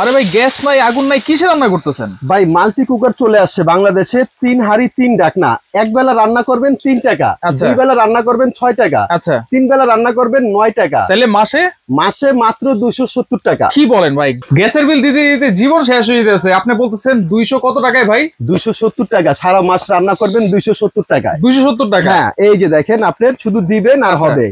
আরে ভাই গ্যাস নাই আগুন নাই কিসে রান্না করতেছেন? ভাই মাল্টি কুকার চলে আসছে বাংলাদেশে, 3 হাঁড়ি 3 ঢাকনা। এক বেলা রান্না করবেন 3 টাকা, দুই বেলা রান্না করবেন 6 টাকা, আচ্ছা 3 বেলা রান্না করবেন 9 টাকা। তাহলে মাসে মাসে মাত্র 270 টাকা। কি বলেন ভাই, গ্যাসের বিল দিতে দিতে জীবন শেষ হয়ে যাচ্ছে, আপনি বলতেছেন 200 কত টাকায় ভাই? 270 টাকা, সারা মাস রান্না করবেন 270 টাকায়। 270 টাকা? হ্যাঁ, এই যে দেখেন আপনার শুধু দিবেন আর হবে,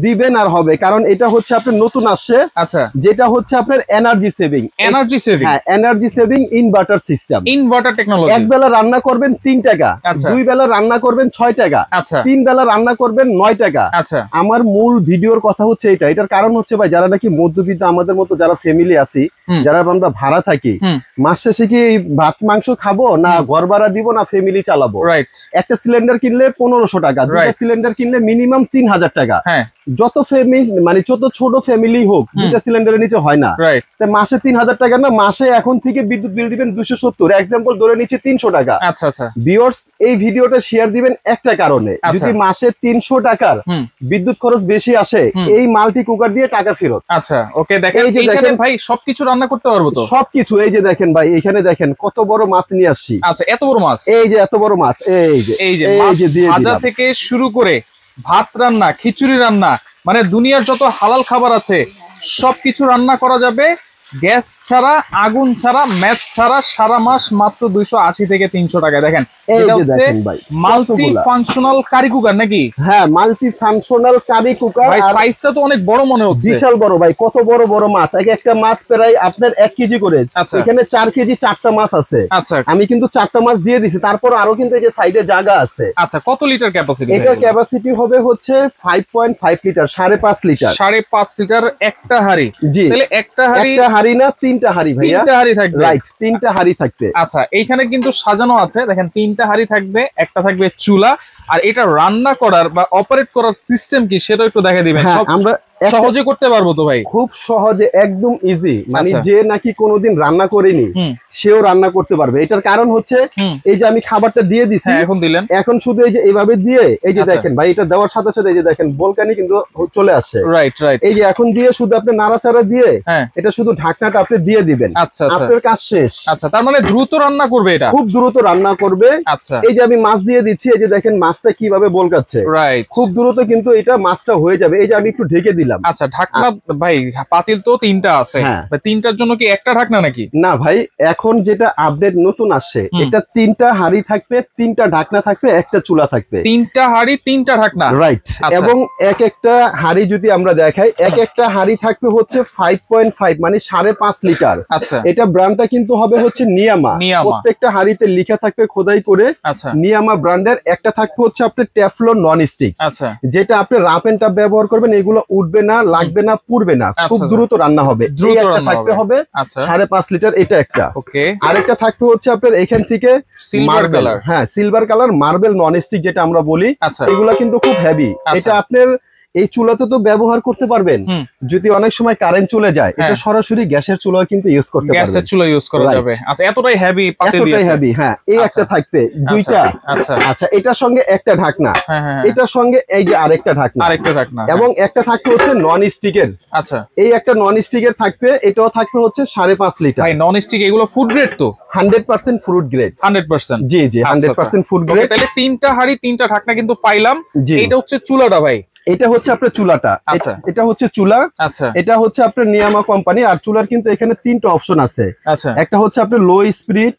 দিবেন আর হবে, কারণ এটা হচ্ছে আপনার নতুন আসছে। আচ্ছা, যেটা হচ্ছে আপনার এনার্জি সেভিং। Energy saving? হ্যাঁ, energy saving inverter system, inverter technology. এক বেলা রান্না করবেন 3 টাকা, আচ্ছা, দুই বেলা রান্না করবেন 6 টাকা, আচ্ছা 3 বেলা রান্না করবেন 9 টাকা। আচ্ছা, আমার মূল ভিডিওর কথা হচ্ছে এটা। এটার কারণ হচ্ছে ভাই, যারা নাকি মধ্যবিত্ত আমাদের মতো যারা ফ্যামিলি আছি, যারা আমরা ভাড়া থাকি, মাস শেষে কি ভাত মাংস খাবো না ঘর ভাড়া দিব না ফ্যামিলি চালাবো। রাইট। একটা সিলিন্ডার কিনলে 1500 টাকা, দুটো সিলিন্ডার কিনলে মিনিমাম 3000 টাকা। হ্যাঁ, যত ফ্যামিলি মানে যত ছোট ফ্যামিলি হোক, দুটো সিলিন্ডারের নিচে হয় না। রাইট। তো মাসে 3000 টাকা না, মাসে এখন থেকে বিদ্যুৎ বিল দিবেন 270, এক্সাম্পল ধরে নিচ্ছে 300 টাকা। আচ্ছা আচ্ছা। ভিউয়ার্স, এই ভিডিওটা শেয়ার দিবেন একটা কারণে, যদি মাসে 300 টাকার বিদ্যুৎ খরচ বেশি আসে, এই মাল্টি কুকার দিয়ে টাকা ফেরত। আচ্ছা, ওকে। দেখেন এই যে দেখেন ভাই, সবকিছু রান্না করতে পারবো তো? সবকিছু। এই যে দেখেন ভাই, এখানে দেখেন কত বড় মাছ নিয়ে আসছি। আচ্ছা, এত বড় মাছ? এই যে এত বড় মাছ, এই যে ভাজা থেকে শুরু করে ভাত রান্না, খিচুড়ি রান্না, মানে দুনিয়ার যত হালাল খাবার আছে সবকিছু রান্না করা যাবে গ্যাস ছাড়া, আগুন ছাড়া, ম্যাচ ছাড়া, সারা মাস মাত্র 280 থেকে 300 টাকা। দেখেন এটা হচ্ছে মাল্টি ফাংশনাল কারি কুকার নাকি? হ্যাঁ, মাল্টি ফাংশনাল কারি কুকার। ভাই সাইজটা তো অনেক বড় মনে হচ্ছে। বিশাল বড় ভাই, কত বড় বড় মাছ। একটা মাছ প্রায় আপনার 1 কেজি করে। এখানে 4 কেজি 4টা মাছ আছে। আচ্ছা, আমি কিন্তু 4টা মাছ দিয়ে দিছি, তারপর আরো কিন্তু এই যে সাইডে জায়গা আছে। আচ্ছা, কত লিটার ক্যাপাসিটি? এটার ক্যাপাসিটি হবে হচ্ছে 5.5 লিটার, 5.5 লিটার। 5.5 লিটার একটা হাড়ি? জি। তাহলে একটা হাড়ি না 3টা হাড়ি ভাইয়া? 3টা হাড়ি থাকবে। রাইট, 3টা হাড়ি থাকবে। আচ্ছা, এইখানে কিন্তু সাজানো আছে, দেখেন 3টা হাড়ি থাকবে, একটা থাকবে চুলা। আর এটা রান্না করার বা অপারেট করার সিস্টেম কি সেটা একটু দেখে দিবেন। আমরা সহজে করতে পারবো তো ভাই? খুব সহজে, একদম ইজি। মানে যে নাকি কোনোদিন রান্না করেনি সেও রান্না করতে পারবে। এটার কারণ হচ্ছে এই যে আমি খাবারটা দিয়ে দিছি, এখন দিলেন, এখন শুধু এই যে এইভাবে দিয়ে, এই যে দেখেন ভাই, এটা দেওয়ার সাথে সাথে এই যে দেখেন বলকানি কিন্তু চলে আসছে। Right right. এই যে এখন দিয়ে শুধু আপনি নাড়াচাড়া দিয়ে এটা শুধু ঢাকনাটা আপনি দিয়ে দিবেন। আচ্ছা, আপনার কাজ শেষ। আচ্ছা, তার মানে দ্রুত রান্না করবে এটা? খুব দ্রুত রান্না করবে। আচ্ছা, এই যে আমি মাছ দিয়ে দিচ্ছি, এই যে দেখেন মাছটা কিভাবে বলকাচ্ছে। রাইট। খুব দ্রুত কিন্তু এটা মাছটা হয়ে যাবে। এই যে আমি একটু ঢেকে দিলাম। আচ্ছা, ঢাকনা ভাই পাতিল তো 3টা আছে, তিনটার জন্য কি একটা ঢাকনা নাকি? না ভাই, এখন যেটা আপডেট নতুন আসছে, এটা 3টা হাঁড়ি থাকবে, 3টা ঢাকনা থাকবে, একটা চুলা থাকবে। 3টা হাঁড়ি 3টা ঢাকনা? রাইট। এবং একটা হাঁড়ি যদি আমরা দেখাই, একটা হাঁড়ি থাকবে হচ্ছে 5.5 মানে 5.5 লিটার। আচ্ছা, এটা ব্র্যান্ডটা কিন্তু হবে হচ্ছে নিয়ামা। প্রত্যেকটা হাঁড়িতে লেখা থাকবে খোদাই করে নিয়ামা ব্র্যান্ডের। একটা থাকবে হচ্ছে আপনার টেফলন নন স্টিক। আচ্ছা, যেটা আপনি রাফ এন্ড টাফ ব্যবহার করবেন, এগুলো উঠবে না, লাগবে না, পুড়বে না, খুব দ্রুত রান্না হবে। এই একটা থাকবে হবে 5.5 লিটার, এটা একটা। আরেকটা থাকবে হচ্ছে আপনার এখান থেকে মার্বেল। হ্যাঁ, silver colour marble non stick যেটা আমরা বলি। এগুলা কিন্তু খুব হেভি। এটা আপনার এই চুলাতে তো ব্যবহার করতে পারবেন। যদি অনেক সময় কারেন্ট চলে যায়, এটা সরাসরি গ্যাসের চুলা কিন্তু ইউজ করতে পারবেন। গ্যাসের চুলা ইউজ করা যাবে। আচ্ছা, এতটাই হেভি পাতিল দিয়েছে? এতটাই হেভি। হ্যাঁ, এই একটা থাকবে, দুইটা। আচ্ছা, এটার সঙ্গে একটা ঢাকনা, এটার সঙ্গে এই যে আরেকটা ঢাকনা, এবং একটা থাকবে হচ্ছে নন স্টিকের। আচ্ছা, এই একটা নন স্টিকের থাকবে, এটাও থাকবে হচ্ছে 5.5 লিটার। ভাই নন স্টিক এগুলো ফুড গ্রেড তো? 100% ফুড গ্রেড। 100%? জি জি, 100% ফুড গ্রেড। তাহলে 3টা হাঁড়ি 3টা ঢাকনা কিন্তু পাইলাম। এটা হচ্ছে চুলাটা ভাই? এটা হচ্ছে আপনার চুলাটা। এটা হচ্ছে চুলা। আচ্ছা, এটা হচ্ছে আপনার নিয়ামা কোম্পানি। আর চুলার কিন্তু এখানে 3টা অপশন আছে। আচ্ছা, একটা হচ্ছে আপনার লো স্পিরিট,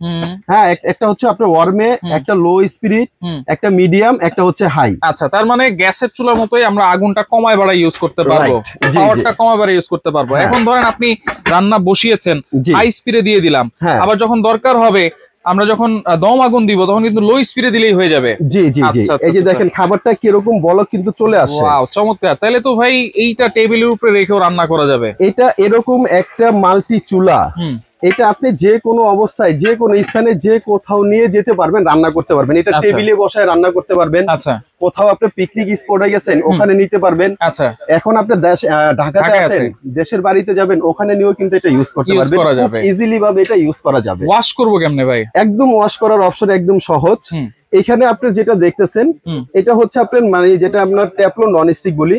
হ্যাঁ, একটা হচ্ছে আপনার ওয়ার্মে, একটা লো স্পিরিট, একটা মিডিয়াম, একটা হচ্ছে হাই। আচ্ছা, তার মানে গ্যাসের চুলার মতোই আমরা আগুনটা কমায় বাড়ায় ইউজ করতে পারবো, পাওয়ারটা কমায় বাড়ায় ইউজ করতে পারবো। এখন ধরেন আপনি রান্না বসিয়েছেন, হাই স্পিডে দিয়ে দিলাম, আবার যখন দরকার হবে আমরা যখন দম আগুন দিব তখন কিন্তু লো স্পিডে দিলেই হয়ে যাবে। জি জি জি। এই যে দেখেন খাবারটা কিরকম বলক কিন্তু চলে আসে। ওয়াও, চমৎকার। তাহলে তো ভাই এইটা টেবিলের উপরে রেখেও রান্না করা যাবে। এটা এরকম একটা মাল্টি চুলা, এটা আপনি যে কোনো অবস্থায়, যে কোনো স্থানে, যে কোথাও নিয়ে যেতে পারবেন, রান্না করতে পারবেন। এটা টেবিলে বসায় রান্না করতে পারবেন। আচ্ছা, কোথাও আপনি পিকনিক স্পটে গেছেন, ওখানে নিতে পারবেন। আচ্ছা, এখন আপনি ঢাকাতে আছেন, দেশের বাড়িতে যাবেন, ওখানে নিয়েও কিন্তু এটা ইউজ করতে পারবেন। খুব ইজিলি ভাবে এটা ইউজ করা যাবে। ওয়াশ করব কেমনে ভাই? একদম ওয়াশ করার অপশন একদম সহজ। এখানে আপনি যেটা দেখতেছেন এটা হচ্ছে আপনার মানে যেটা আপনার ট্যাফলন ননস্টিক বলি,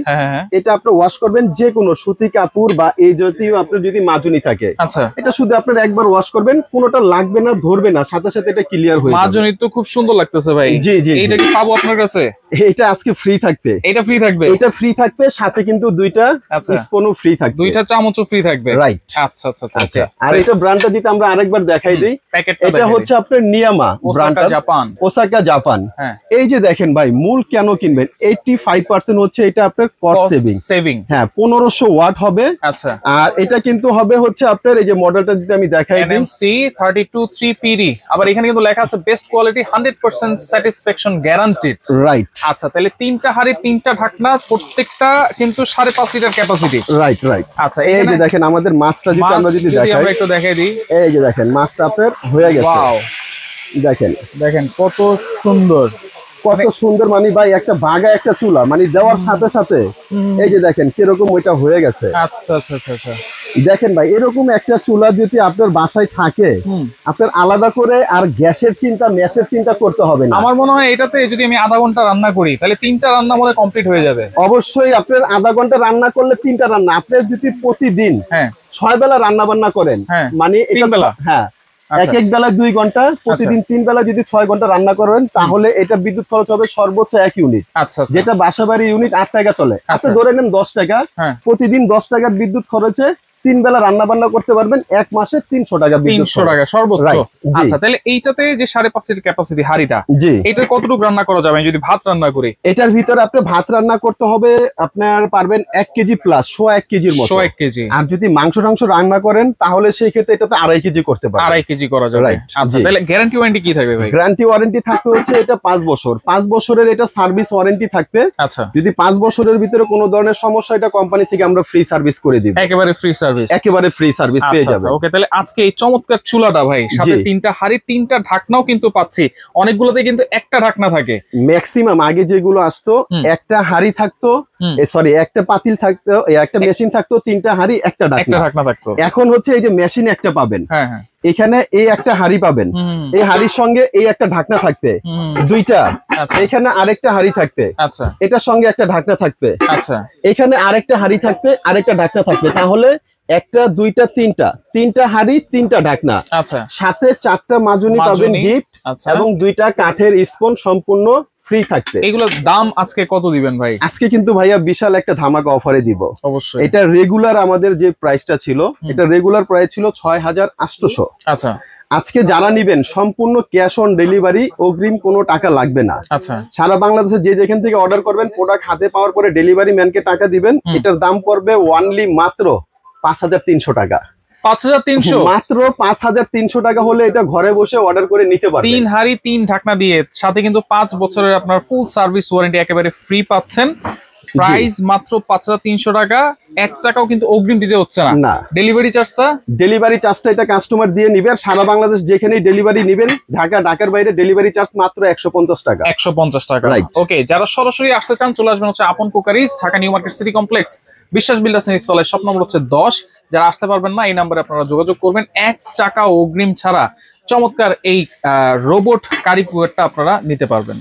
এটা আপনি ওয়াশ করবেন যে কোনো সুতি কাপড় বা এই জাতীয় আপনার যদি মাজুনি থাকে, আচ্ছা এটা শুধু আপনার একবার ওয়াশ করবেন, কোনোটা লাগবে না, ধরবে না, সাথে সাথে এটা ক্লিয়ার হয়ে যাবে। মাজুনি তো খুব সুন্দর লাগতেছে ভাই। জি জি, এইটা কি পাবো আপনার কাছে? এটা আজকে ফ্রি থাকবে। এটা ফ্রি থাকবে? এটা ফ্রি থাকবে, সাথে কিন্তু দুইটা স্পুনও ফ্রি থাকবে, দুইটা চামচও ফ্রি থাকবে। রাইট, আচ্ছা আচ্ছা আচ্ছা। আর এটা ব্র্যান্ডটা যদি আমরা আরেকবার দেখাই দেই, এটা হচ্ছে আপনার নিয়ামা ব্র্যান্ডটা, জাপান, ওসাকা জাপান। এই যে দেখেন ভাই, মূল কেন কিনবেন, 85% হচ্ছে এটা আপনার কস্ট সেভিং। হ্যাঁ, 1500 ওয়াট হবে। আচ্ছা, আর এটা কিন্তু হবে হচ্ছে আপনার এই যে মডেলটা যদি আমি দেখাই দিই, NMC 323PD। আবার এখানে কিন্তু লেখা আছে best quality 100% satisfaction guaranteed. Right. আচ্ছা, তাহলে তিনটা হাড়ি, তিনটা ঢাকনা, প্রত্যেকটা কিন্তু 5.5 লিটার ক্যাপাসিটি। Right right. আচ্ছা, এই যে দেখেন আমাদের মাছটা যদি আমরা যদি দেখাই, আমরা একটু দেখাই দিই। এই যে দেখেন মাছটা আপনার হয়ে গেছে। ওয়াও, দেখেন দেখেন কত সুন্দর, কত সুন্দর। মানে ভাই একটা বাগা একটা চুলা মানে দেওয়ার সাথে সাথে এই যে দেখেন কিরকম ওইটা হয়ে গেছে। আচ্ছা আচ্ছা আচ্ছা। দেখেন ভাই, এরকম একটা চুলা যদি আপনার বাসায় থাকে, আপনার আলাদা করে আর গ্যাসের চিন্তা, ম্যাসের চিন্তা করতে হবে না। আমার মনে হয় এটাতে যদি আমি আধা ঘন্টা রান্না করি, তাহলে 3টা রান্না মনে কমপ্লিট হয়ে যাবে। অবশ্যই আপনার আধা ঘন্টা রান্না করলে 3টা রান্না। আপনি যদি প্রতিদিন 6 বেলা রান্না বান্না করেন, মানে 3 বেলা, হ্যাঁ, এক এক বেলায় 2 ঘন্টা, প্রতিদিন 3 বেলা যদি 6 ঘন্টা রান্না করেন, তাহলে এটা বিদ্যুৎ খরচ হবে সর্বোচ্চ 1 ইউনিট। আচ্ছা, যেটা বাসা বাড়ি ইউনিট 8 টাকা চলে, আপনি ধরে নেন 10 টাকা। প্রতিদিন 10 টাকার বিদ্যুৎ খরচে 3 বেলা রান্না বান্না করতে পারবেন, 1 মাসে 300 টাকা। 300 টাকা সর্বোচ্চ। আচ্ছা, তাহলে এইটাতে যে 5.5 লিটার ক্যাপাসিটি হাড়িটা, এটা কতটুকু রান্না করা যাবে যদি ভাত রান্না করি? এটার ভিতরে আপনি ভাত রান্না করতে হবে, আপনার পারবেন 1 কেজি প্লাস, 1 কেজির মতো। 1 কেজি। আর যদি মাংস রান্না করেন, তাহলে সেই ক্ষেত্রে এটাতে 2.5 কেজি করতে পারবেন। 2.5 কেজি করা যাবে। আচ্ছা, তাহলে গ্যারান্টি ওয়ারেন্টি কি থাকবে ভাই? গ্যারান্টি ওয়ারেন্টি থাকবে হচ্ছে এটা 5 বছর। 5 বছরের এটা সার্ভিস ওয়ারেন্টি থাকবে। আচ্ছা, যদি 5 বছরের ভিতরে কোনো ধরনের সমস্যা, এটা কোম্পানি থেকে আমরা ফ্রি সার্ভিস করে দিব। একেবারে ফ্রি সার্ভিস? একেবারে ফ্রি সার্ভিস পেয়ে যাবেন। ওকে, তাহলে আজকে এই চমৎকার চুলাটা ভাই, সাথে 3টা হাড়ি, 3টা ঢাকনাও কিন্তু পাচ্ছি। অনেকগুলোতে কিন্তু একটা ঢাকনা থাকে ম্যাক্সিমাম। আগে যেগুলো আসতো, একটা হাড়ি থাকতো, সরি একটা পাতিল থাকতো, একটা মেশিন থাকতো, 3টা হাড়ি একটা ঢাকনা থাকতো। এখন হচ্ছে এই যে মেশিন একটা পাবেন, এখানে এই একটা হাড়ি পাবেন, এই হাড়ির সঙ্গে এই একটা ঢাকনা থাকবে, 2টা। এখানে আরেকটা হাড়ি থাকবে, আচ্ছা, এটার সঙ্গে একটা ঢাকনা থাকবে, আচ্ছা, এখানে আরেকটা হাড়ি থাকবে, আরেকটা ঢাকনা থাকবে। তাহলে 1টা 2টা 3টা হাড়ি, 3টা ঢাকনা, আচ্ছা, সাথে 4টা মাজুনি পাবেন গিফট, এবং 2টা কাঠের স্পুন সম্পূর্ণ ফ্রি থাকবে। এগুলোর দাম আজকে কত দিবেন ভাই? আজকে কিন্তু ভাইয়া বিশাল একটা ধামাকা অফারে দিব। অবশ্যই। এটা রেগুলার আমাদের যে প্রাইসটা ছিল, এটা রেগুলার প্রাইস ছিল 6800। আচ্ছা, আজকে যারা নিবেন সম্পূর্ণ ক্যাশ অন ডেলিভারি, অগ্রিম কোনো টাকা লাগবে না। আচ্ছা, সারা বাংলাদেশে যে যেখান থেকে অর্ডার করবেন, প্রোডাক্ট হাতে পাওয়ার পরে ডেলিভারি ম্যানকে টাকা দিবেন। এটার দাম পড়বে অনলি মাত্র 5300 টাকা। 5300? মাত্র 5300 টাকা হলে এটা ঘরে বসে অর্ডার করে নিতে পারবেন। 3 হাড়ি 3 ঢাকনা দিয়ে, সাথে কিন্তু 5 বছরের আপনার ফুল সার্ভিস ওয়ারেন্টি একেবারে ফ্রি পাচ্ছেন। প্রাইস মাত্র 5300 টাকা। 1 টাকাও কিন্তু অগ্রিম দিতে হচ্ছে না। ডেলিভারি চার্জটা এটা কাস্টমার দিয়ে নিবে। আর সারা বাংলাদেশ যেখানেই ডেলিভারি নেবেন, ঢাকার বাইরে ডেলিভারি চার্জ মাত্র 150 টাকা। 150 টাকা। ওকে, যারা সরাসরি আসতে চান, চলে আসবেন হচ্ছে আপন cookeries, Dhaka new market city complex, বিশ্বাস বিল্ডার্স এর স্থলে, শপ নম্বর হচ্ছে 10। যারা আসতে পারবেন না, এই নম্বরে আপনারা যোগাযোগ করবেন। 1 টাকা অগ্রিম ছাড়া চমৎকার এই রোবট কারি কুকারটা আপনারা নিতে পারবেন।